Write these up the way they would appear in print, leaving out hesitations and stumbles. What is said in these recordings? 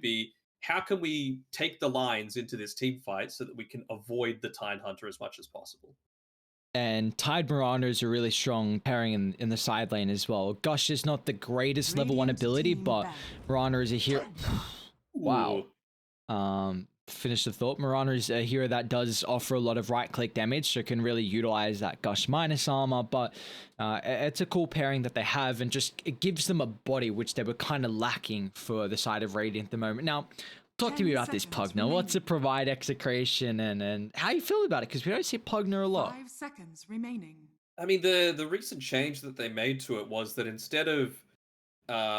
be, how can we take the lines into this team fight so that we can avoid the Tide Hunter as much as possible? And Tide Mirana is a really strong pairing in the side lane as well. Gush is not the greatest level 1 ability, but Mirana is a hero. Wow. Finish the thought. Mirana is a hero that does offer a lot of right-click damage, so can really utilize that Gush minus armor, but it's a cool pairing that they have, and just it gives them a body which they were kind of lacking for the side of Radiant at the moment. Now, talk to me about this Pugner. What's it provide Execration, and how you feel about it? Because we don't see Pugner a lot. 5 seconds remaining. I mean, the recent change that they made to it was that instead of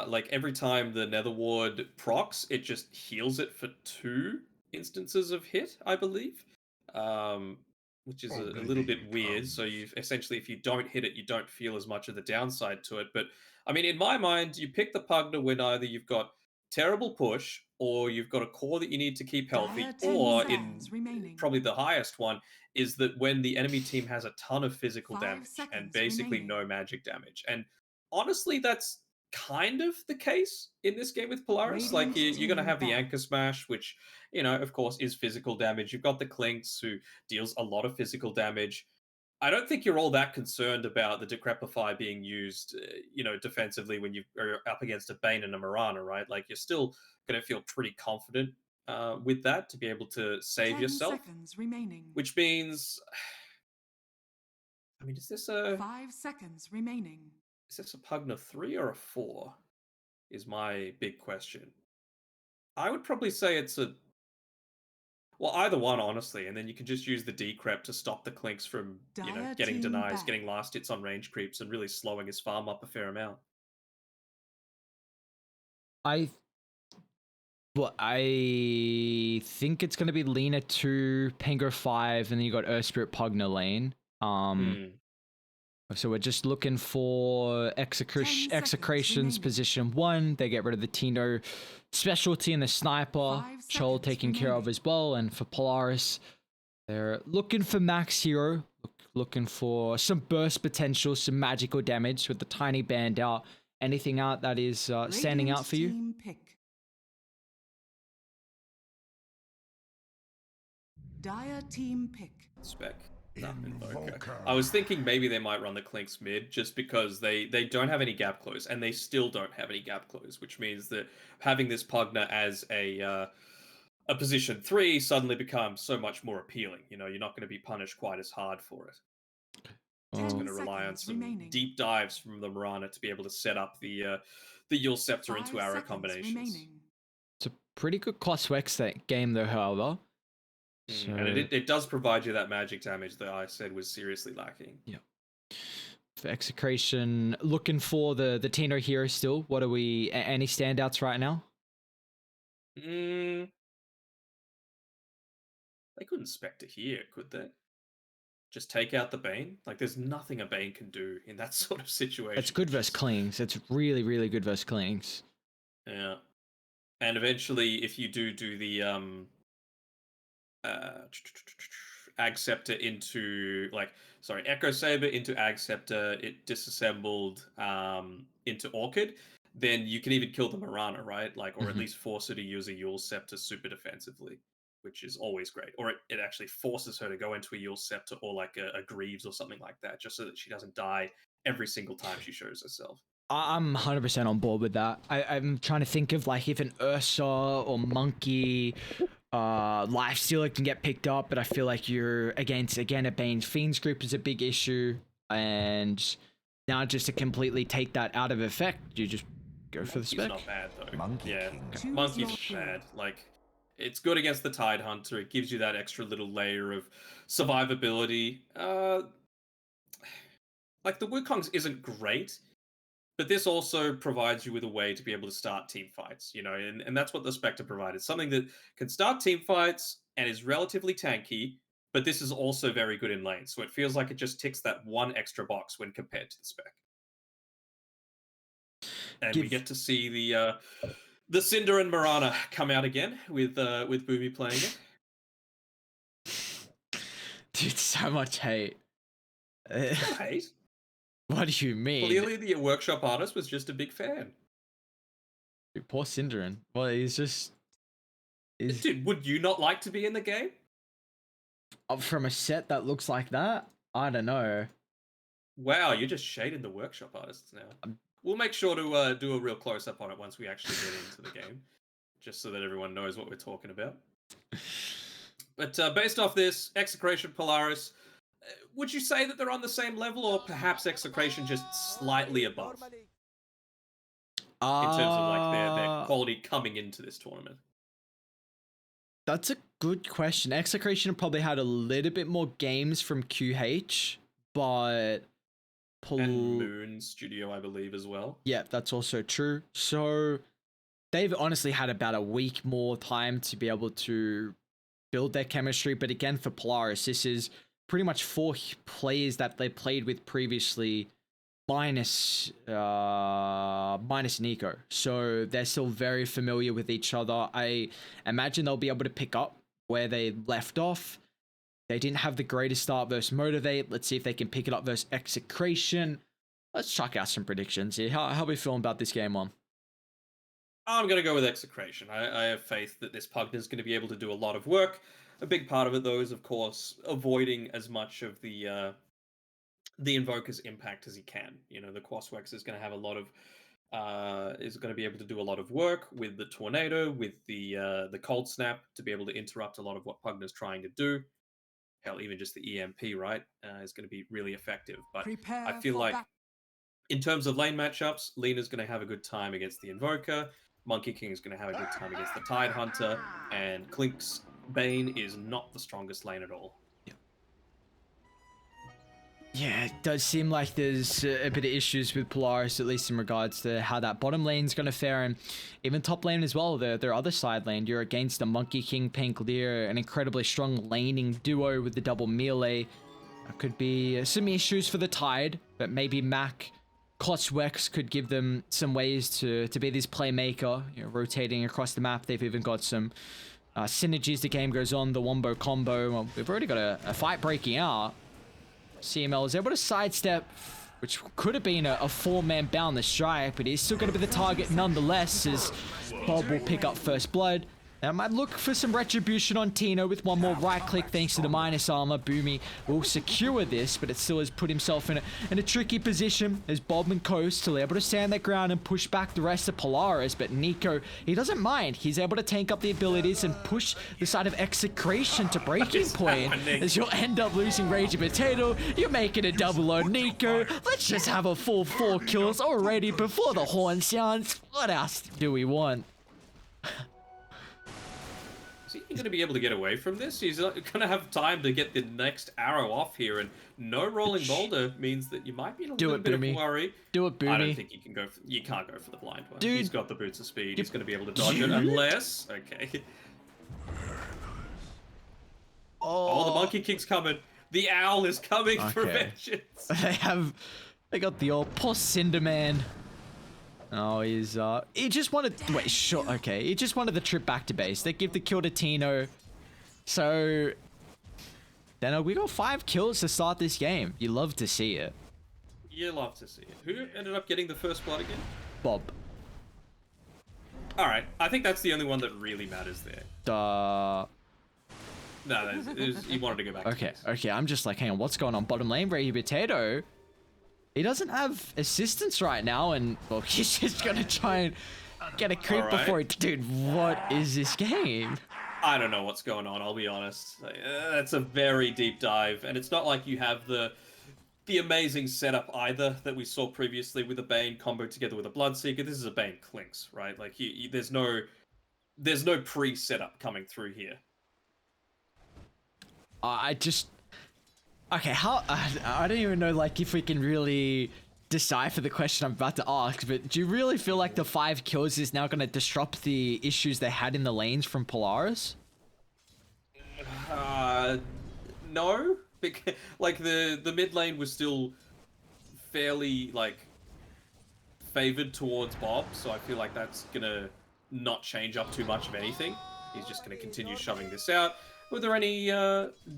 like every time the Nether Ward procs, it just heals it for 2 instances of hit, I believe, which is a little bit weird. So you've essentially, if you don't hit it, you don't feel as much of the downside to it. But I mean, in my mind, you pick the Pugner when either you've got terrible push or you've got a core that you need to keep healthy, or in probably the highest one is that when the enemy team has a ton of physical damage and basically no magic damage. And honestly, that's kind of the case in this game with Polaris. Like you're going to have the Anchor Smash, which, you know, of course is physical damage. You've got the Clinks, who deals a lot of physical damage. I don't think you're all that concerned about the Decrepify being used, you know, defensively when you are up against a Bane and a Mirana, right? Like you're still going to feel pretty confident with that to be able to save 10 yourself. seconds remaining. Which means, I mean, is this a 5 seconds remaining? Is this a Pugner 3 or a 4? Is my big question. I would probably say it's a, well, either one, honestly, and then you can just use the decrep to stop the Clinks from, you know, getting denies, getting last hits on range creeps, and really slowing his farm up a fair amount. I think it's going to be Lina 2, Pango 5, and then you got Earth Spirit Pugner lane. So we're just looking for Execration's position 1. They get rid of the Tino specialty and the sniper. Chol taken care of as well. And for Polaris, they're looking for max hero. Looking for some burst potential, some magical damage with the tiny band out. Anything out that is standing out for you? Dire team pick. Spec. I was thinking maybe they might run the Clinks mid just because they don't have any gap close, and they still don't have any gap close, which means that having this Pugner as a position 3 suddenly becomes so much more appealing. You know, you're not going to be punished quite as hard for it. It's going to rely on some deep dives from the Mirana to be able to set up the Yule Scepter into arrow combinations. It's a pretty good cost to X that game though, however. So... And it does provide you that magic damage that I said was seriously lacking. Yeah. For Execration, looking for the Tino hero still. What are we... Any standouts right now? They couldn't spec to here, could they? Just take out the Bane? Like, there's nothing a Bane can do in that sort of situation. It's good versus Klings. It's really, really good versus Klings. Yeah. And eventually, if you do the... Ag Scepter into Echo Saber into Ag Scepter, it disassembled into Orchid, then you can even kill the Mirana, right? Like, or at least force her to use a Yule Scepter super defensively, which is always great. Or it actually forces her to go into a Yule Scepter or like a Greaves or something like that, just so that she doesn't die every single time she shows herself. I'm 100% on board with that. I'm trying to think of like if an Ursa or Monkey Lifestealer can get picked up, but I feel like you're against, again, a Bane's Fiends group is a big issue, and now just to completely take that out of effect, you just go for the spec. Monkey's not bad though. Monkey's bad. Like, it's good against the Tide Hunter. It gives you that extra little layer of survivability. Like, the Wukongs isn't great, but this also provides you with a way to be able to start team fights, you know, and that's what the Spectre provided. Something that can start team fights and is relatively tanky, but this is also very good in lane. So it feels like it just ticks that one extra box when compared to the spec. And we get to see the Cinder and Mirana come out again with Boomy playing it. Dude, so much hate. Hate? What do you mean? Clearly, the workshop artist was just a big fan. Dude, poor Cinderin. Well, he's just Dude, would you not like to be in the game? From a set that looks like that? I don't know. Wow, you're just shading the workshop artists now. We'll make sure to do a real close-up on it once we actually get into the game, just so that everyone knows what we're talking about. But based off this, Execration, Polaris, would you say that they're on the same level, or perhaps Execration just slightly above? In terms of like their quality coming into this tournament? That's a good question. Execration probably had a little bit more games from QH, but... And Moon Studio, I believe, as well. Yeah, that's also true. So they've honestly had about a week more time to be able to build their chemistry. But again, for Polaris, this is pretty much 4 players that they played with previously, minus Nico. So they're still very familiar with each other. I imagine they'll be able to pick up where they left off. They didn't have the greatest start versus Motivate. Let's see if they can pick it up versus Execration. Let's chuck out some predictions here. How are we feeling about this game, Mom? I'm going to go with Execration. I have faith that this Pugna is going to be able to do a lot of work. A big part of it, though, is, of course, avoiding as much of the Invoker's impact as he can. You know, the Quaswex is going to have a lot of... is going to be able to do a lot of work with the Tornado, with the Cold Snap, to be able to interrupt a lot of what Pugna's trying to do. Hell, even just the EMP, right, is going to be really effective. But I feel like in terms of lane matchups, Lena's going to have a good time against the Invoker, Monkey King is going to have a good time against the Tide Hunter, and Klink's Bane is not the strongest lane at all. Yeah, it does seem like there's a bit of issues with Polaris, at least in regards to how that bottom lane's going to fare, and even top lane as well, their other side lane. You're against a Monkey King, Pankleer, an incredibly strong laning duo with the double melee. Could be some issues for the Tide, but maybe Mac, Wex could give them some ways to be this playmaker, you know, rotating across the map. They've even got some synergies. The game goes on, the Wombo combo. Well, we've already got a fight breaking out. CML is able to sidestep, which could have been a 4-man bound the strike, but he's still going to be the target nonetheless, as Bob will pick up first blood. Now, I might look for some retribution on Tino with one more right click thanks to the minus armor. Boomy will secure this, but it still has put himself in a tricky position as Bob and Co still able to stand their ground and push back the rest of Polaris. But Nico, he doesn't mind. He's able to tank up the abilities and push the side of Execration to breaking point, as you'll end up losing Raging Potato. You're making a double on Nico. Let's just have a full 4 kills already before the horn sounds. What else do we want? Is he going to be able to get away from this? He's going to have time to get the next arrow off here, and no rolling boulder means that you might be in a little bit of worry. Do it, Boomy. I don't think you can go. You can't go for the blind one. Dude. He's got the boots of speed. He's going to be able to dodge it, unless... Okay. Oh, the Monkey King's coming. The owl is coming for vengeance. They got the old poor Cinderman. Oh, he just wanted, wait, sure, okay. He just wanted the trip back to base. They give the kill to Tino. So, then we got 5 kills to start this game. You love to see it. You love to see it. Who ended up getting the first blood again? Bob. Alright, I think that's the only one that really matters there. No, he wanted to go back to base. Okay, I'm just like, hang on, what's going on? Bottom lane, Brady Potato. He doesn't have assistance right now, and well, he's just gonna try and get a creep before he... Dude, what is this game? I don't know what's going on, I'll be honest. That's a very deep dive, and it's not like you have the amazing setup either that we saw previously with a Bane combo together with a Bloodseeker. This is a Bane Clinks, right? Like, there's no pre-setup coming through here. Okay, I don't even know, like, if we can really decipher the question I'm about to ask, but do you really feel like the 5 kills is now going to disrupt the issues they had in the lanes from Polaris? No. Because, like, the mid lane was still fairly, like, favored towards Bob, so I feel like that's going to not change up too much of anything. He's just going to continue shoving this out. Were there any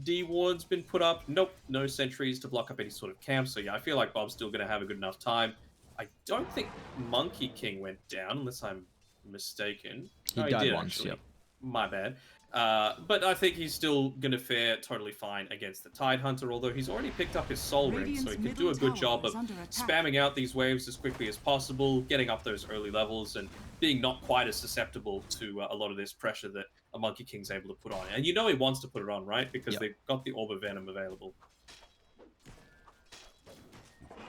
D wards been put up? Nope, no sentries to block up any sort of camp. So yeah, I feel like Bob's still going to have a good enough time. I don't think Monkey King went down, unless I'm mistaken. He died once, yep. My bad. But I think he's still going to fare totally fine against the Tidehunter, although he's already picked up his Soul Ring, so he can do a good job of spamming out these waves as quickly as possible, getting up those early levels, and being not quite as susceptible to a lot of this pressure that a Monkey King's able to put on. And you know he wants to put it on, right? Because they've got the Orb of Venom available.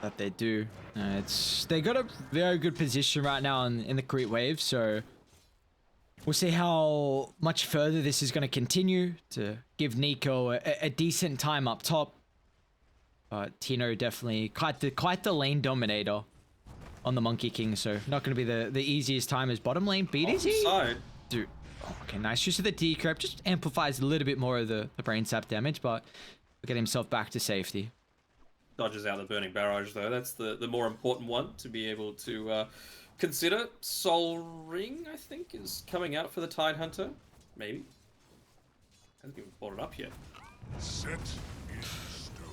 That they do. They got a very good position right now in the creep wave, so we'll see how much further this is going to continue to give Nico a decent time up top. But Tino definitely quite the lane dominator on the Monkey King, so not going to be the easiest time as bottom lane. BTS, dude. Oh, okay, nice use of the decrypt. Just amplifies a little bit more of the brain sap damage, but will get himself back to safety. Dodges out the Burning Barrage, though. That's the more important one to be able to consider. Soul Ring, I think, is coming out for the Tidehunter. Maybe. Hasn't even brought it up yet. Set in stone.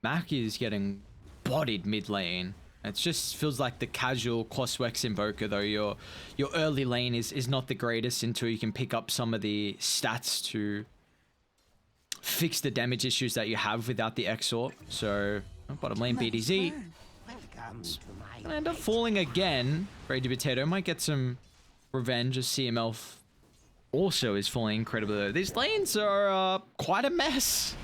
Mac is getting bodied mid lane. It just feels like the casual Coswex Invoker, though. Your early lane is not the greatest until you can pick up some of the stats to fix the damage issues that you have without the Exort. So, bottom lane BDZ. Gonna end up falling again. Ragey Potato might get some revenge as CML also is falling incredibly low. These lanes are quite a mess.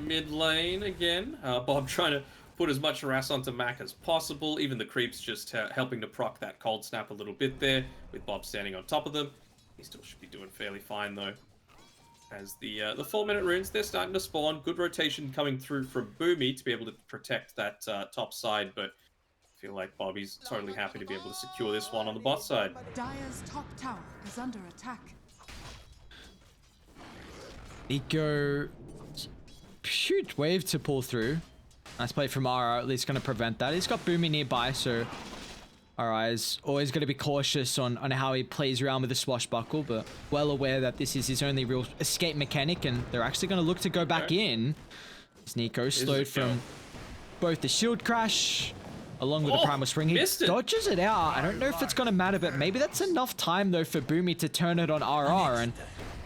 Mid lane again. Bob trying to put as much harass onto Mac as possible. Even the creeps just helping to proc that cold snap a little bit there, with Bob standing on top of them. He still should be doing fairly fine though. As the 4-minute runes, they're starting to spawn. Good rotation coming through from Boomy to be able to protect that top side, but I feel like Bobby's totally happy to be able to secure this one on the bot side. Dire's top tower is under attack. Nico, huge wave to pull through. Nice play from RR, at least going to prevent that. He's got Boomy nearby, so RR is always going to be cautious on how he plays around with the swashbuckle, but well aware that this is his only real escape mechanic, and they're actually going to look to go back in. As Nico slowed from both the shield crash along with the primal spring. He dodges it out. I don't know if it's going to matter, but maybe that's enough time though for Boomy to turn it on RR and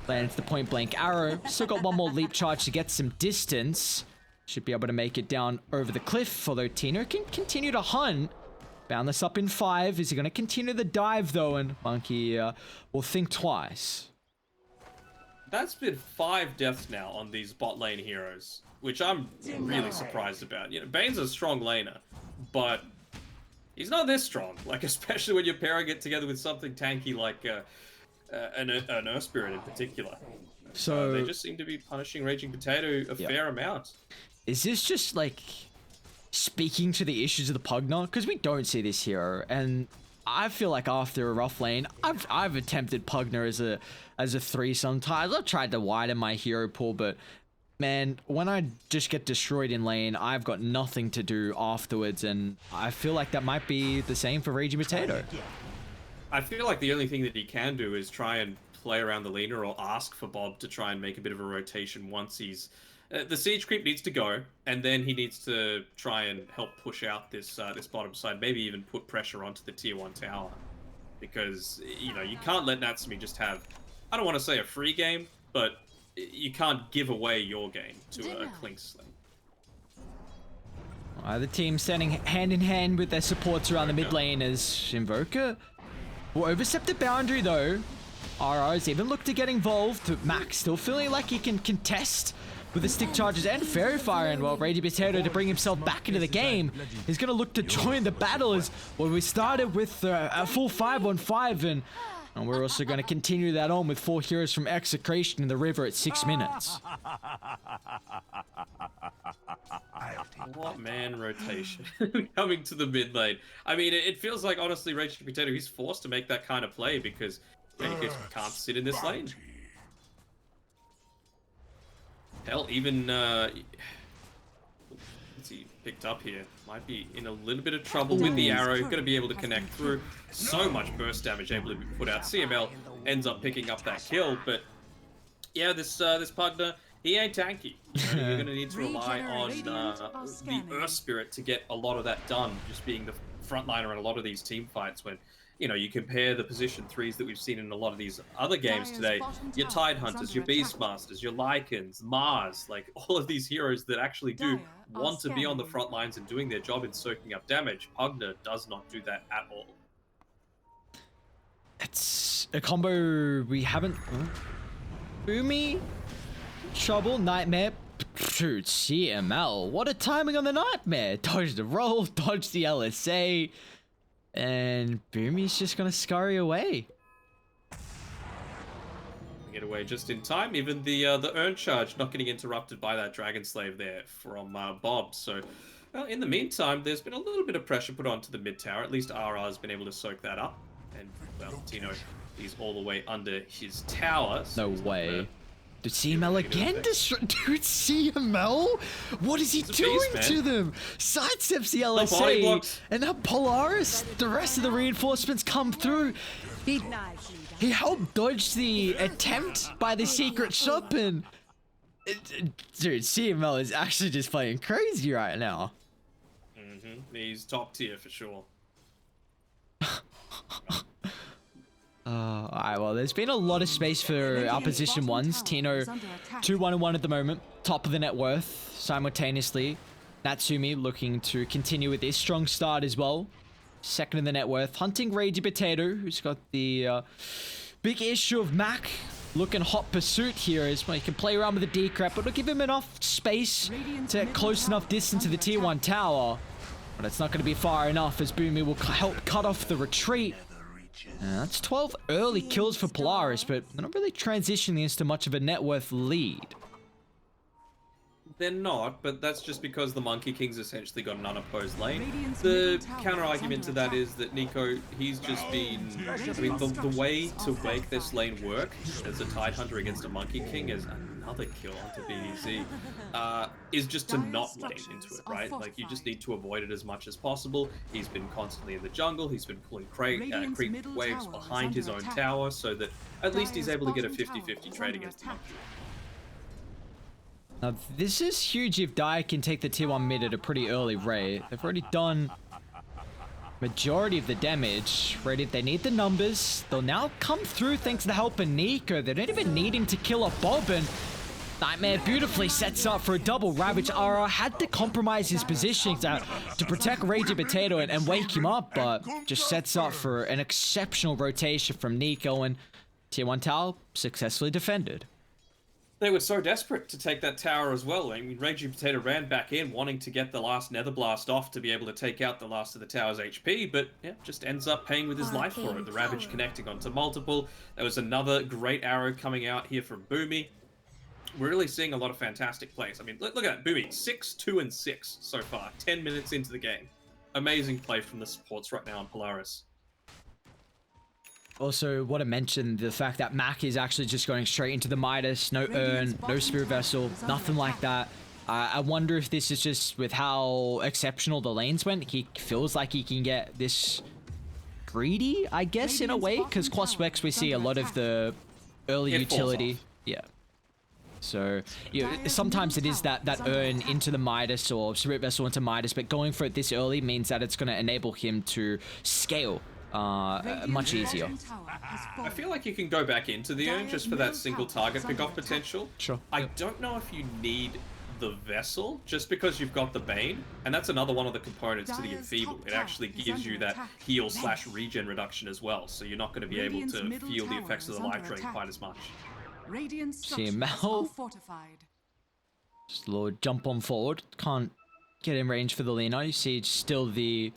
lands the point blank arrow. Still got one more leap charge to get some distance. Should be able to make it down over the cliff, although Tino can continue to hunt. Bound this up in 5. Is he going to continue the dive, though? And Monkey will think twice. That's been 5 deaths now on these bot lane heroes, which I'm really surprised about. You know, Bane's a strong laner, but he's not this strong. Like, especially when you're pairing it together with something tanky like an Earth Spirit in particular. So they just seem to be punishing Raging Potato a fair amount. Is this just, like, speaking to the issues of the Pugna? Because we don't see this hero, and I feel like after a rough lane, I've attempted Pugna as a 3 sometimes. I've tried to widen my hero pool, but man, when I just get destroyed in lane, I've got nothing to do afterwards, and I feel like that might be the same for Raging Potato. I feel like the only thing that he can do is try and play around the leader or ask for Bob to try and make a bit of a rotation once he's... the siege creep needs to go, and then he needs to try and help push out this this bottom side, maybe even put pressure onto the tier 1 tower. Because, you know, you can't let Natsumi just have, I don't want to say a free game, but you can't give away your game to a Klink Sling. The team standing hand in hand with their supports around the mid lane as Invoker will overstep the boundary though. RR's even looked to get involved. Max still feeling like he can contest with the stick charges and fairy fire, and while Ragey Potato to bring himself back into the game, he's going to look to join the battle as well. We started with a full 5-on-5, and we're also going to continue that on with 4 heroes from Execration in the river at 6 minutes. What man rotation coming to the mid lane. I mean, it feels like, honestly, Raging Potato, he's forced to make that kind of play because he can't sit in this lane. Hell, even what's he picked up here? Might be in a little bit of trouble with the arrow. Going to be able to connect through. So much burst damage able to be put out. CML ends up picking up that kill, but yeah, this Pugna, he ain't tanky. You know, you're going to need to rely on the Earth Spirit to get a lot of that done. Just being the frontliner in a lot of these team fights when you know, you compare the position 3s that we've seen in a lot of these other games Dire's today, bottom your tower Tide is Hunters, under your attack. Beastmasters, your Lycans, Mars, like all of these heroes that actually do Dire are want to be on the scanning. front lines and doing their job in soaking up damage. Pugna does not do that at all. It's a combo we haven't... Boomy? Trouble, Nightmare. Dude, CML. What a timing on the Nightmare. Dodge the roll, dodge the LSA. And Boomy's just gonna scurry away. Get away just in time. Even the Urn Charge not getting interrupted by that Dragon Slave there from Bob. So, well, in the meantime, there's been a little bit of pressure put onto the mid tower. At least RR has been able to soak that up. And, well, Tino, he's all the way under his tower. So No way. Did CML again destroy? Dude, CML? What is he doing beast, to them? Sidesteps the body LSA, blocks. and now Polaris, the rest of the reinforcements come through. He helped dodge the attempt by the secret shop, and dude, CML is actually just playing crazy right now. He's top tier for sure. Alright, well, there's been a lot of space for our position ones. Tino, 2-1-1 at the moment, top of the net worth simultaneously. Natsumi looking to continue with this strong start as well. Second in the net worth, hunting Ragey Potato, who's got the big issue of Mac. Looking hot pursuit here as well. He can play around with the D-crap, but it'll give him enough space to get close enough distance to the tier 1 tower. But it's not going to be far enough as Boomy will help cut off the retreat. That's 12 early kills for Polaris, but they're not really transitioning this to much of a net worth lead. They're not, but that's just because the Monkey King's essentially got an unopposed lane. The counter argument to that is that Nico, he's just been... I mean, the way to make this lane work as a Tide Hunter against a Monkey King is another kill onto BDZ, is just to not lane into it, right? Like, you just need to avoid it as much as possible. He's been constantly in the jungle, he's been pulling creep waves behind his own tower, so that at least he's able to get a 50-50 trade against the Monkey. Now, this is huge if Dire can take the tier 1 mid at a pretty early rate. They've already done majority of the damage. Right, if they need the numbers, they'll now come through thanks to the help of Nico. They don't even need him to kill a Bob, and Nightmare beautifully sets up for a double Ravage. RR had to compromise his position to protect Ragey Potato and wake him up, but just sets up for an exceptional rotation from Nico, and tier 1 tower successfully defended. They were so desperate to take that tower as well. I mean, Ragey Potato ran back in, wanting to get the last Nether Blast off to be able to take out the last of the tower's HP, but yeah, just ends up paying with his life for it. The Ravage connecting onto multiple. There was another great arrow coming out here from Boomy. We're really seeing a lot of fantastic plays. I mean, look at that, Boomy, 6, 2, and 6 so far, 10 minutes into the game. Amazing play from the supports right now on Polaris. Also, want to mention the fact that Mac is actually just going straight into the Midas. No Urn, no Spirit Vessel, nothing like that. I wonder if this is just with how exceptional the lanes went. He feels like he can get this greedy, I guess, in a way. Because Quaswex, we see a lot of the early utility. Yeah. So, you know, sometimes it is that Urn into the Midas or Spirit Vessel into Midas. But going for it this early means that it's going to enable him to scale much easier. I feel like you can go back into the Urn just for that single target pick-off potential. Sure. I don't know if you need the Vessel just because you've got the Bane, and that's another one of the components to the Enfeeble. It actually gives you that heal/regen reduction as well, so you're not going to be able to feel the effects of the life drain quite as much. CML. Just a little jump on forward. Can't get in range for the Lina. You see still the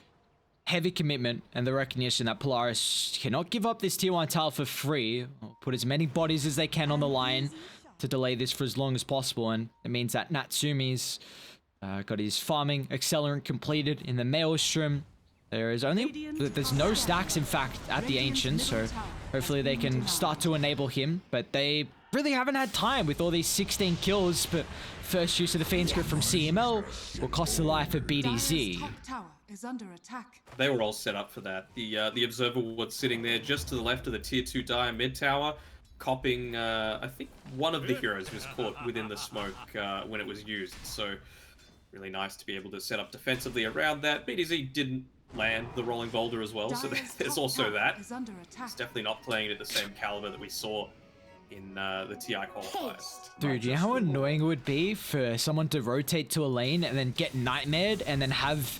heavy commitment and the recognition that Polaris cannot give up this tier 1 tower for free. Put as many bodies as they can on the line to delay this for as long as possible, and it means that Natsumi's got his farming accelerant completed in the Maelstrom. There's no stacks, in fact, at the Ancients, so hopefully they can start to enable him, but they really haven't had time with all these 16 kills, but first use of the Fiend Script from CML will cost the life of BDZ. They were all set up for that. The Observer was sitting there just to the left of the tier 2 Dire mid tower, copying, I think one of the heroes was caught within the smoke when it was used, so really nice to be able to set up defensively around that. BDZ didn't land the rolling boulder as well, so Dire's there's top also tower that. is under It's attack. definitely not playing it at the same caliber that we saw in the TI qualifiers. Dude, you know how annoying it would be for someone to rotate to a lane and then get nightmared and then have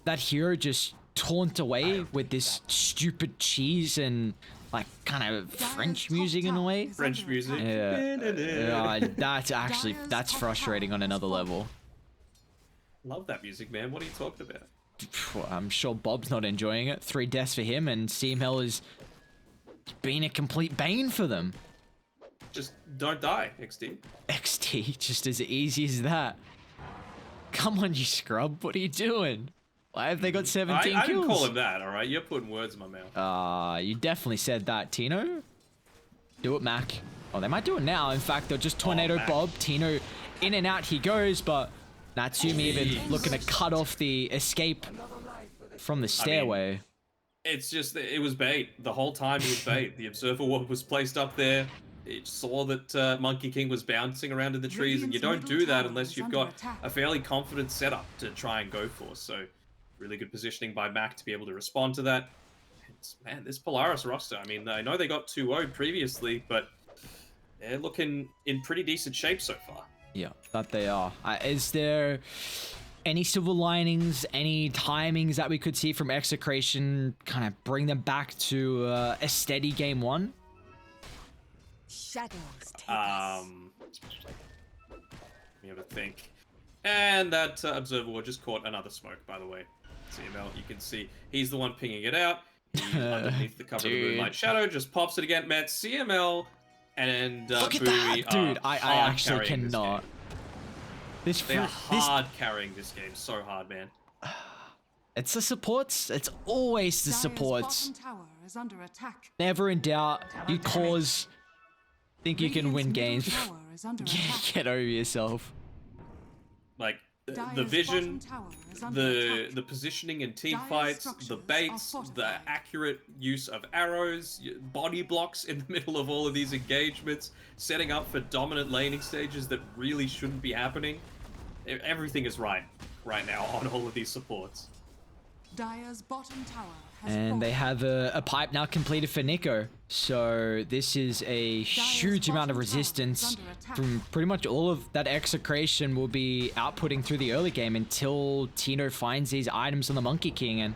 that hero just taunt away with this stupid cheese and like kind of French music in a way? French music. Yeah, that's Dire's top frustrating tower on is another falling. level. Love that music, man. What are you talking about? I'm sure Bob's not enjoying it. 3 deaths for him, and CML is being a complete bane for them. Just don't die, XD. XT, just as easy as that. Come on, you scrub. What are you doing? Why have they got 17 I kills? didn't call him that, alright? You're putting words in my mouth. You definitely said that, Tino. Do it, Mac. Oh, they might do it now. In fact, they'll just tornado Mac. Bob. Tino, in and out he goes, but Natsumi even looking to cut off the escape from the stairway. It's just that it was bait. The whole time it was bait. The observer ward was placed up there. It saw that Monkey King was bouncing around in the trees, and you don't do that unless you've got a fairly confident setup to try and go for. So, really good positioning by Mac to be able to respond to that. And, man, this Polaris roster, I mean, I know they got 2-0 previously, but they're looking in pretty decent shape so far. Yeah, that they are. Is there any silver linings, any timings that we could see from Execration kind of bring them back to a steady game one? Shadows take us. Let me have a think. And that Observer Ward just caught another smoke, by the way. CML, you can see he's the one pinging it out. He, underneath the cover of the Moonlight Shadow, just pops it again. Man, CML and Look at Bowie that, dude! are I hard actually carrying this cannot. game. This They are hard carrying this game, so hard, man. it's the supports. It's always the Dire's supports. bottom tower is under attack. Never in doubt. You cause. Think you can Radiant's win middle games. tower is under attack. Get over yourself. Like the Dire's vision, bottom tower is under attack. the positioning in team Dire's fights, the structures are baits, the fortified. accurate use of arrows, body blocks in the middle of all of these engagements, setting up for dominant laning stages that really shouldn't be happening. Everything is right now on all of these supports. Dire's bottom tower has And they fallen. have a pipe now completed for Nico. So this is a huge amount of bottom tower is resistance under attack. from pretty much all of that Execration will be outputting through the early game until Tino finds these items on the Monkey King. And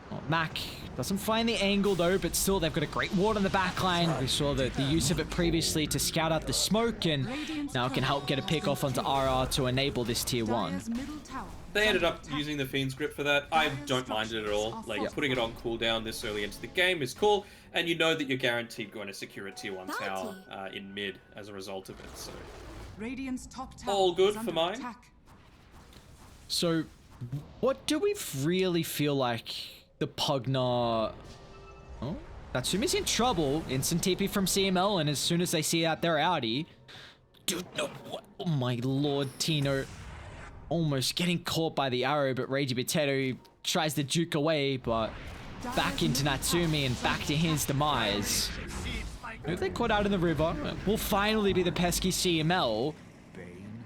well, Mac doesn't find the angle though, but still they've got a great ward on the back line. We saw the use of it previously to scout out the smoke, and now it can help get a pick off onto RR to enable this tier 1. Dire's middle tower They is ended under up attack. using the Fiend's Grip for that. I don't mind it at all. Like, putting it on cooldown this early into the game is cool, and you know that you're guaranteed going to secure a tier 1 tower in mid as a result of it, so... Radiant's top tower All good is for under mine. attack. So what do we really feel like the Pugna... Oh, Natsumi's in trouble. Instant TP from CML, and as soon as they see that, they're outie. Dude, no, what? Oh my lord, Tino. Almost getting caught by the arrow, but Reiji Potato tries to juke away, but back into Natsumi and back to his demise. If they caught out in the river, will finally be the pesky CML.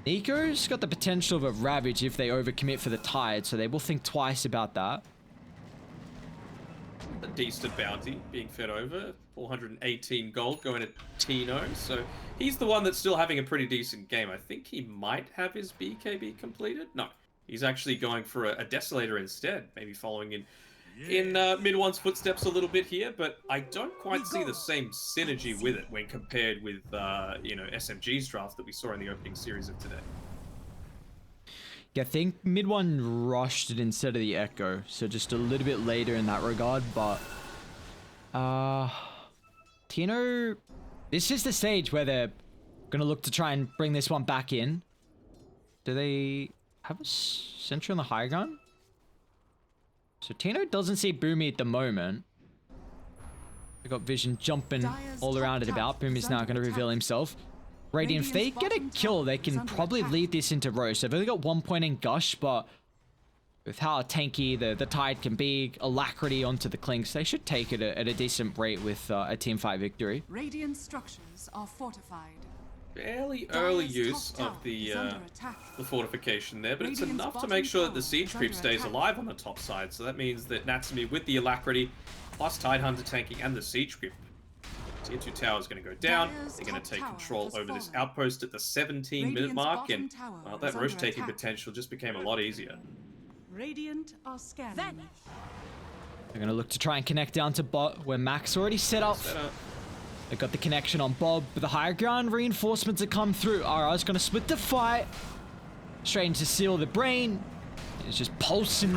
Nico's got the potential of a Ravage if they overcommit for the Tide, so they will think twice about that. A decent bounty being fed over. 418 gold going to Tino, so he's the one that's still having a pretty decent game. I think he might have his BKB completed. No, he's actually going for a Desolator instead, maybe following in Mid-One's footsteps a little bit here, but I don't quite see the same synergy with it when compared with, SMG's draft that we saw in the opening series of today. Yeah, I think Mid-One rushed it instead of the Echo, so just a little bit later in that regard, but... Tino... This is the stage where they're gonna look to try and bring this one back in. Do they have a sentry on the high ground? So Tino doesn't see Boomy at the moment. They got Vision jumping all around it about. Boomy's now gonna reveal himself. Radiant, if they get a kill, they can probably lead this into Roast. They've only got 1 point in Gush, but with how tanky the Tide can be, Alacrity onto the Clinks, they should take it at a decent rate with a team fight victory. Radiant structures are fortified. fairly early use of the fortification there, but it's enough to make sure that the siege creep stays alive on the top side. So that means that Natsumi with the alacrity, plus Tidehunter tanking and the siege creep. Tier 2 tower is going to go down. They're going to take control over this outpost at the 17-minute mark, and well, that Roche taking potential just became a lot easier. Radiant are scanning. They're going to look to try and connect down to bot, where Mac's already set up. They got the connection on Bob, but the higher ground reinforcements have come through. RR's going to split the fight. Straight into Seal the Brain. He's just pulsing.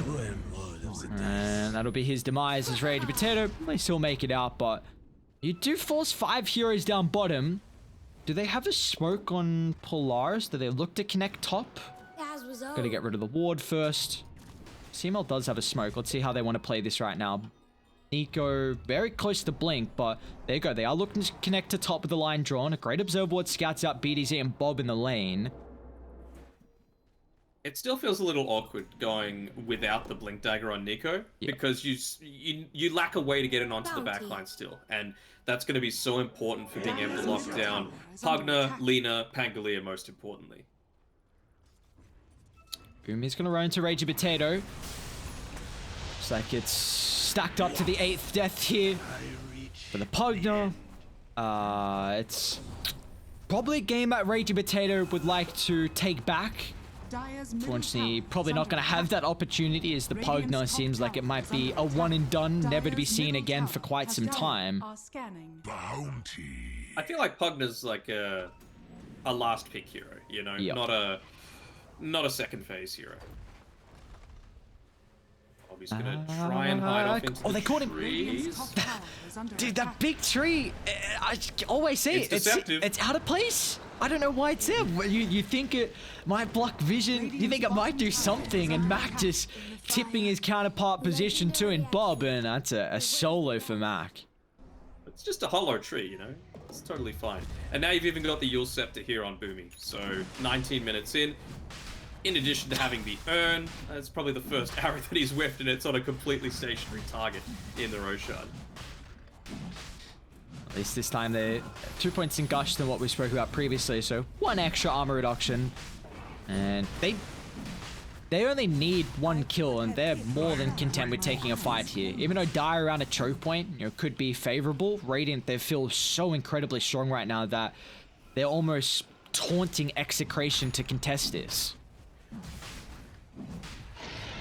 And that'll be his demise as Rage Potato. They still make it out, but you do force 5 heroes down bottom. Do they have a smoke on Polaris? Do they look to connect top? Gotta get rid of the ward first. CML does have a smoke. Let's see how they want to play this right now. Nico very close to blink, but there you go. They are looking to connect to top of the line drawn. A great observer board scouts out BDZ and Bob in the lane. It still feels a little awkward going without the blink dagger on Nico, because you lack a way to get it onto the backline still, and that's going to be so important for being able to lock down Pugna, Lina, Pangalia most importantly. Boomy's going to run into Ragey Potato. Looks like it's stacked up to the 8th death here for the Pugna. It's probably a game that Ragey Potato would like to take back. Unfortunately, probably not going to have that opportunity, as the Pugna seems like it might be a one and done, never to be seen again for quite some time. I feel like Pugna's like a last pick hero, you know, not a second phase hero. He's gonna try and hide off into they caught him. Dude, that big tree, I always say it's out of place. I don't know why it's there. You think it might block vision, you think it might do something, and Mac just tipping his counterpart position too in Bob, and that's a solo for Mac. It's just a hollow tree, you know? It's totally fine. And now you've even got the Yule Scepter here on Boomy. So 19 minutes in addition to having the urn, that's probably the first arrow that he's whiffed, and it's on a completely stationary target in the Roshan. At least this time they're 2 points in Gush than what we spoke about previously, so 1 extra armor reduction. And they only need 1 kill, and they're more than content with taking a fight here. Even though die around a choke point, you know, could be favorable, Radiant, they feel so incredibly strong right now that they're almost taunting Execration to contest this.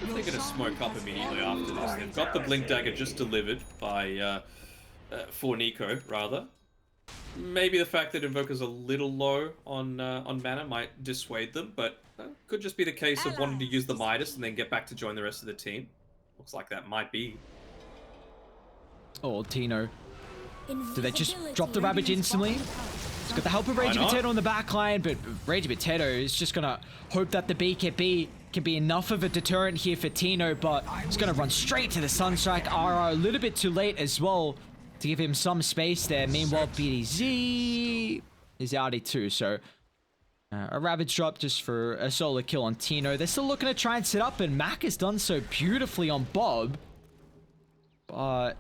They're going to smoke up immediately after this. They've got the Blink Dagger just delivered by, for Nico, rather. Maybe the fact that Invoker's a little low on mana might dissuade them, but could just be the case of wanting to use the Midas and then get back to join the rest of the team. Looks like that might be. Oh, Tino. Did they just drop the Ravage instantly? He's got the help of Ragey Potato on the backline, but Ragey Potato is just going to hope that the BKB can be enough of a deterrent here for Tino, but he's going to run straight to the Sunstrike. RR a little bit too late as well to give him some space there. Meanwhile, BDZ is outie too, so a Ravage drop just for a solo kill on Tino. They're still looking to try and set up, and Mac has done so beautifully on Bob, but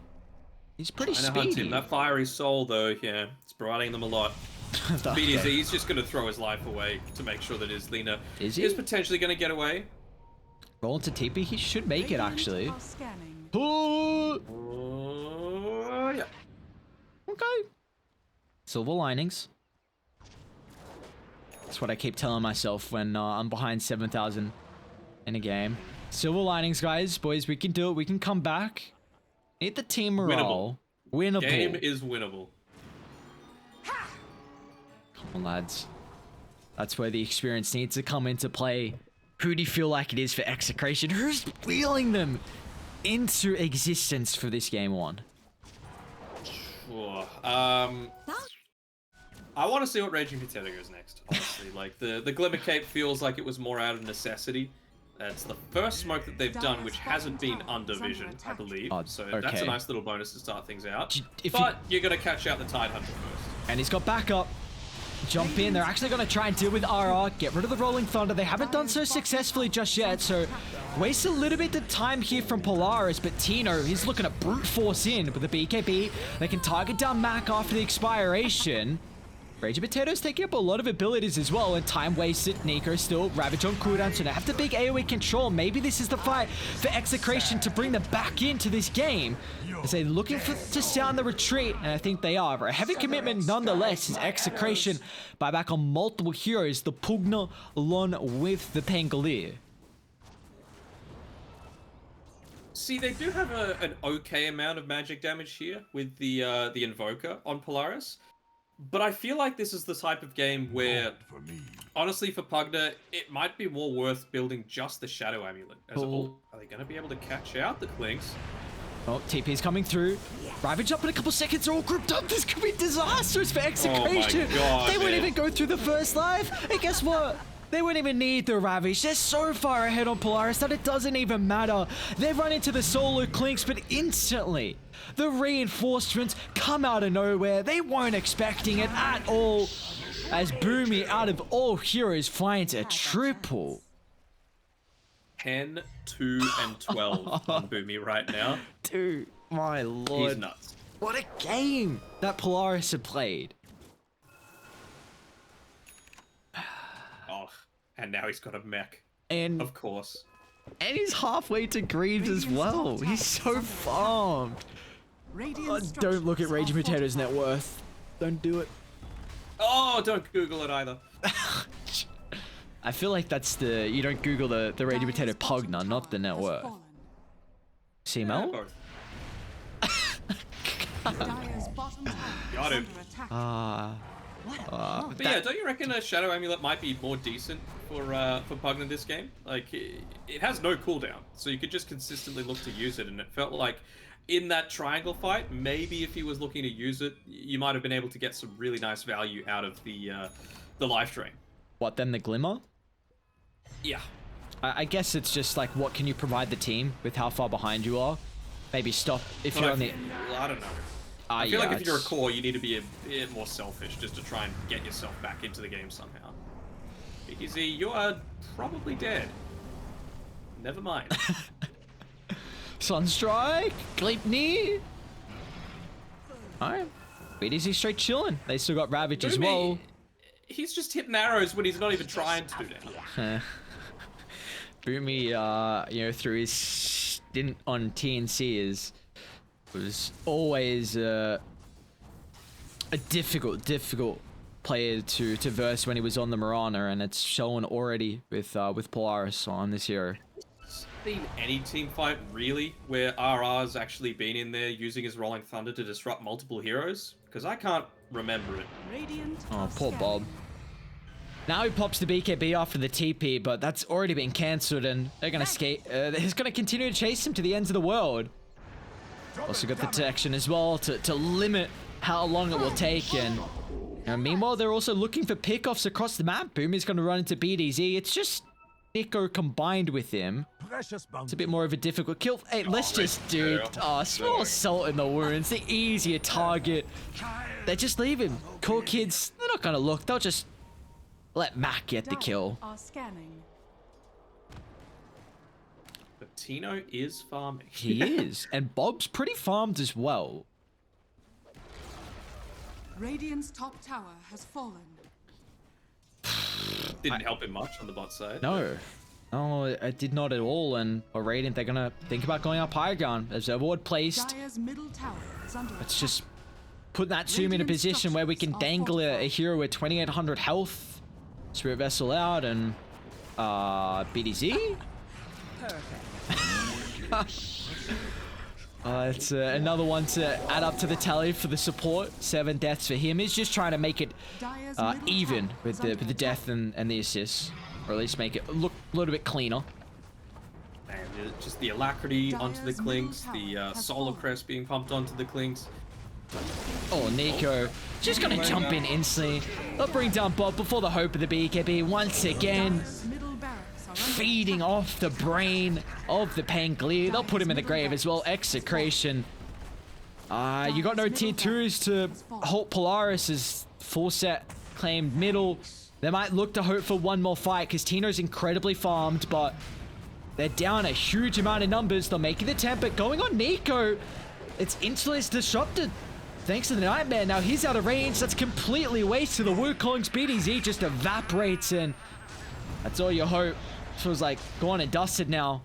he's pretty speedy. That fiery soul, though, yeah, it's providing them a lot. BDZ, he's just going to throw his life away to make sure that his Lina is potentially going to get away. Roll into TP, he should make it, actually. Yeah. Okay. Silver linings. That's what I keep telling myself when I'm behind 7,000 in a game. Silver linings, guys. Boys, we can do it. We can come back. Need the team morale. Winnable. Game is winnable. Come on, lads. That's where the experience needs to come into play. Who do you feel like it is for Execration? Who's wheeling them into existence for this game 1? Sure. I want to see what Raging Potato goes next, honestly. Like, the Glimmer Cape feels like it was more out of necessity. It's the first smoke that they've done, which hasn't been under vision, I believe. So that's a nice little bonus to start things out. But you're going to catch out the Tidehunter first. And he's got backup. Jump in. They're actually going to try and deal with RR. Get rid of the Rolling Thunder. They haven't done so successfully just yet, so waste a little bit of time here from Polaris, but Tino, he's looking at brute force in with the BKB. They can target down Mac after the expiration. Raging Potato's taking up a lot of abilities as well, and time wasted. Nico still Ravage on cooldown, so they have the big AoE control. Maybe this is the fight for Execration to bring them back into this game, as they're looking to sound the retreat, and I think they are. A heavy commitment nonetheless is Execration buy back on multiple heroes, the Pugna along with the Pangolier. See, they do have an okay amount of magic damage here with the Invoker on Polaris. But I feel like this is the type of game where, honestly, for Pugna, it might be more worth building just the Shadow Amulet. As a whole. Are they going to be able to catch out the Clinks? Oh, TP's coming through. Ravage up in a couple seconds. They're all grouped up. This could be disastrous for Execration. Oh my God, they wouldn't even go through the first life. And guess what? They wouldn't even need the Ravage. They're so far ahead on Polaris that it doesn't even matter. They run into the solo Clinks, but instantly the reinforcements come out of nowhere. They weren't expecting it at all, as Boomy, out of all heroes, finds a triple. 10, 2, and 12 on Boomy right now. Dude, my lord. He's nuts. What a game that Polaris had played. Oh, and now he's got a mech. And of course. And he's halfway to Greaves as well. He's so farmed. Oh, don't look at Raging Potato's net worth. Don't do it. Oh, don't Google it either. I feel like that's the... You don't Google the Raging Potato Pugna, not the net worth. See, Mel? Got him. But yeah, don't you reckon a Shadow Amulet might be more decent for Pugna in this game? Like, it has no cooldown, so you could just consistently look to use it, and it felt like in that triangle fight, maybe if he was looking to use it, you might have been able to get some really nice value out of the life drain. What, then the Glimmer? Yeah. I guess it's just like, what can you provide the team with how far behind you are? Maybe stop if you're on the... I don't know. I feel like if you're a core, you need to be a bit more selfish just to try and get yourself back into the game somehow. Because you are probably dead. Never mind. Sunstrike, Gleipney. Alright. BDZ straight chilling. They still got Ravage as well. He's just hitting arrows when he's not even trying to now. Boomy, you know, through his stint on TNC was always a difficult player to verse when he was on the Mirana, and it's shown already with Polaris on this hero. Been any team fight really where RR's actually been in there using his Rolling Thunder to disrupt multiple heroes? Because I can't remember it. Oh, poor Bob. Now he pops the BKB after the TP, but that's already been cancelled, and they're gonna skate. He's gonna continue to chase him to the ends of the world. Also got the detection as well to limit how long it will take, and meanwhile they're also looking for pickoffs across the map. Boomy's gonna run into BDZ. It's just Nico combined with him. It's a bit more of a difficult kill. Hey, let's just do small salt in the wounds. The easier target. They just leave him. Cool kids, they're not gonna look. They'll just let Mac get the kill. But Tino is farming. He is, and Bob's pretty farmed as well. Radiant's top tower has fallen. Didn't help him much on the bot side. No. No, it did not at all, and Radiant, they're gonna think about going up high ground. As Overward placed, let's just put that Zoom in a position where we can dangle a hero with 2800 health. Spirit Vessel out, and BDZ? It's another one to add up to the tally for the support. 7 deaths for him. He's just trying to make it even with the death and the assists, or at least make it look a little bit cleaner. And just the alacrity onto the Clinks, the Solar Crest being pumped onto the Clinks. Oh, Nico just gonna jump in instantly. They'll bring down Bob before the hope of the BKB once again. Feeding off the brain of the Pangolier. They'll put him in the grave as well. Execration. You got no tier 2s to halt Polaris' full set claimed middle. They might look to hope for one more fight because Tino's incredibly farmed, but they're down a huge amount of numbers. They're making the attempt, but going on Nico, it's instantly disrupted. thanks to the Nightmare, now he's out of range. That's completely wasted. The Wukong's BDZ just evaporates, and that's all you hope. Feels like gone and dusted now.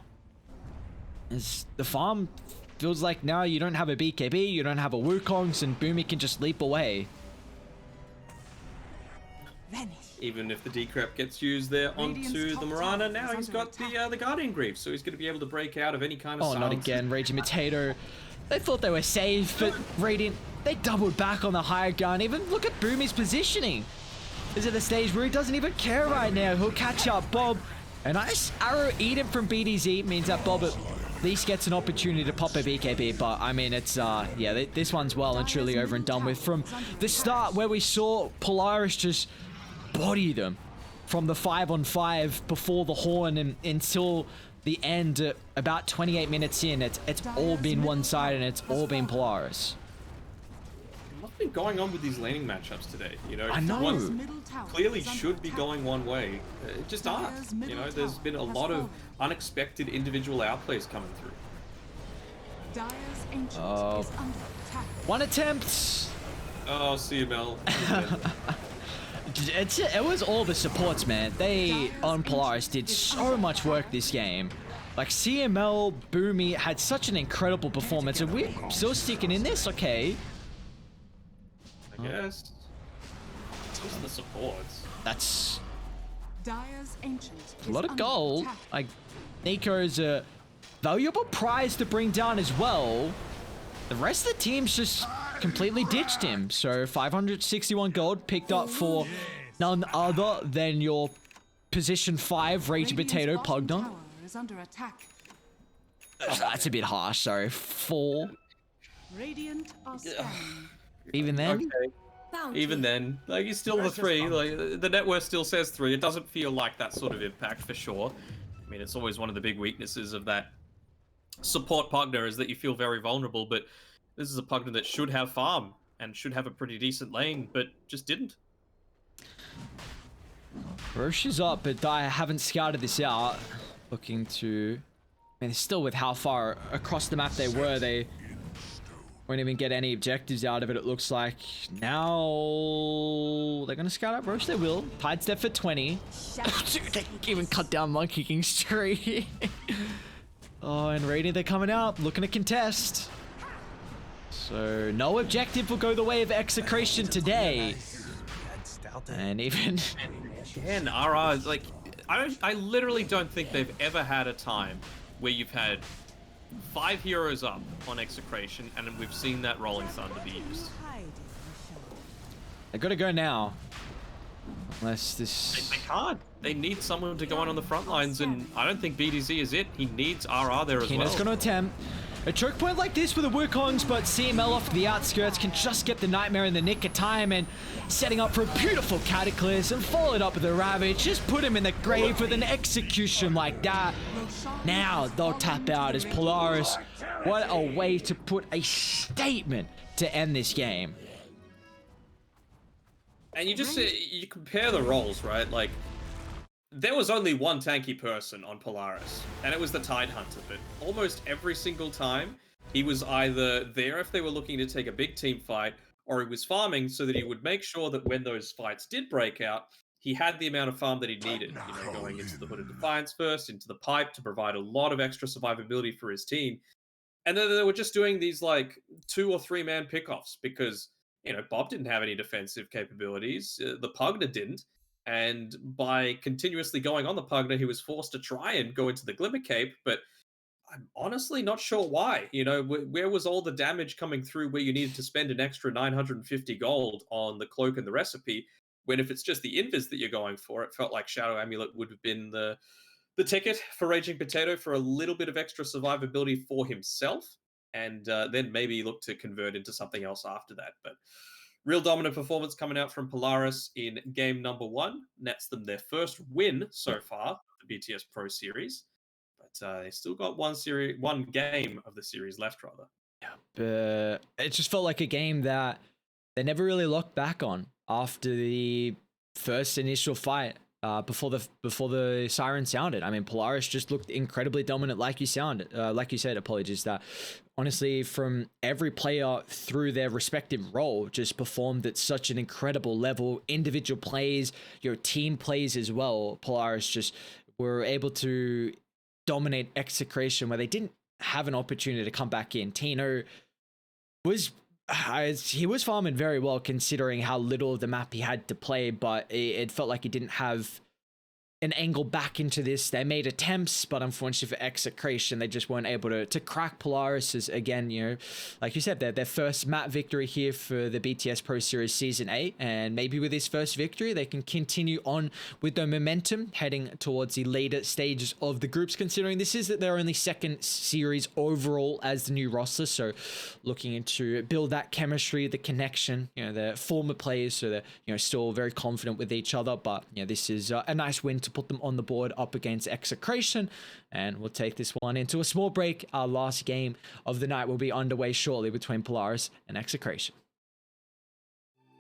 As the farm feels like now you don't have a BKB, you don't have a Wukong's, and Boomy can just leap away. Even if the decrep gets used there onto the Mirana, now he's got the Guardian Greaves, so he's going to be able to break out of any kind of not again, Raging Potato. They thought they were safe, but Radiant, they doubled back on the higher gun. Even look at Boomy's positioning. Is at the stage where he doesn't even care right now. He'll catch up Bob. A nice arrow eaten from BDZ means that Bob at least gets an opportunity to pop a BKB, but I mean, it's, yeah, this one's well and truly over and done with. From the start where we saw Polaris just body them from the 5-on-5 before the horn and until the end, about 28 minutes in, it's all been one side and it's all been Polaris. What's been going on with these laning matchups today? You know, I know. Ones clearly should be going one way, just aren't. You know, there's been a lot of unexpected individual outplays coming through. Oh. One attempt. Oh, CML. It was all the supports, man. They, on Polaris, did so much work this game. Like, CML, Boomy had such an incredible performance, and we're still sticking in this, okay. I guess. Just the supports. That's A a lot of gold. Like, Nico's a valuable prize to bring down as well. The rest of the team's just completely ditched him. So 561 gold picked up for none other than your position 5 Raging Potato Pugner. That's a bit harsh, sorry. 4. Even then? Okay. Even then, like, he's still the 3. Like, the net worth still says 3. It doesn't feel like that sort of impact for sure. I mean, it's always one of the big weaknesses of that support Pugner is that you feel very vulnerable, but this is a Pugner that should have farm and should have a pretty decent lane, but just didn't. Roche is up, but I haven't scouted this out. Looking to... I mean, still with how far across the map they were, they won't even get any objectives out of it, it looks like. Now... they're going to scout out Roche, they will. Tide step for 20. Dude, they even cut down Monkey King's tree. Oh, and Radiant, they're coming out, looking to contest. So, no objective will go the way of Execration today. And even... Again, RR, like, I literally don't think they've ever had a time where you've had 5 heroes up on Execration, and we've seen that Rolling Thunder be used. They gotta go now. Unless this... They can't. They need someone to go on the front lines, and I don't think BDZ is it. He needs RR there as Kina's well. gonna attempt a choke point like this with the Wukongs, but CML off to the outskirts can just get the Nightmare in the nick of time, and setting up for a beautiful Cataclysm, followed up with a Ravage, just put him in the grave with an execution like that. Now they'll tap out as Polaris. What a way to put a statement to end this game. And you just you compare the roles, right? Like, there was only one tanky person on Polaris, and it was the Tide Hunter, but almost every single time, he was either there if they were looking to take a big team fight, or he was farming so that he would make sure that when those fights did break out, he had the amount of farm that he needed, you know, going into the Hood of Defiance first, into the pipe to provide a lot of extra survivability for his team. And then they were just doing these, like, 2 or 3 man pickoffs because, you know, Bob didn't have any defensive capabilities, the Pugner didn't. And by continuously going on the Pugner, he was forced to try and go into the Glimmer Cape, but I'm honestly not sure why. You know, where was all the damage coming through where you needed to spend an extra 950 gold on the Cloak and the Recipe, when if it's just the Invis that you're going for, it felt like Shadow Amulet would have been the ticket for Raging Potato for a little bit of extra survivability for himself, and then maybe look to convert into something else after that. But real dominant performance coming out from Polaris in game number 1. Nets them their first win so far of the BTS Pro Series. But they still got one game of the series left, rather. Yeah, but it just felt like a game that they never really looked back on after the first initial fight. before the siren sounded. I mean, Polaris just looked incredibly dominant, like you said. Apologies. That honestly, from every player through their respective role, just performed at such an incredible level. Individual plays, your team plays as well. Polaris just were able to dominate Execration where they didn't have an opportunity to come back in. Tino was farming very well considering how little of the map he had to play, but it felt like he didn't have an angle back into this. They made attempts, but unfortunately for Execration, they just weren't able to crack Polaris. As again, you know, like you said, their first map victory here for the BTS Pro Series Season 8, and maybe with this first victory, they can continue on with their momentum, heading towards the later stages of the groups, considering this is their only second series overall as the new roster, so looking to build that chemistry, the connection, you know, the former players, so they're, you know, still very confident with each other, but, you know, this is a nice win to put them on the board up against Execration, and we'll take this one into a small break. Our last game of the night will be underway shortly between Polaris and Execration.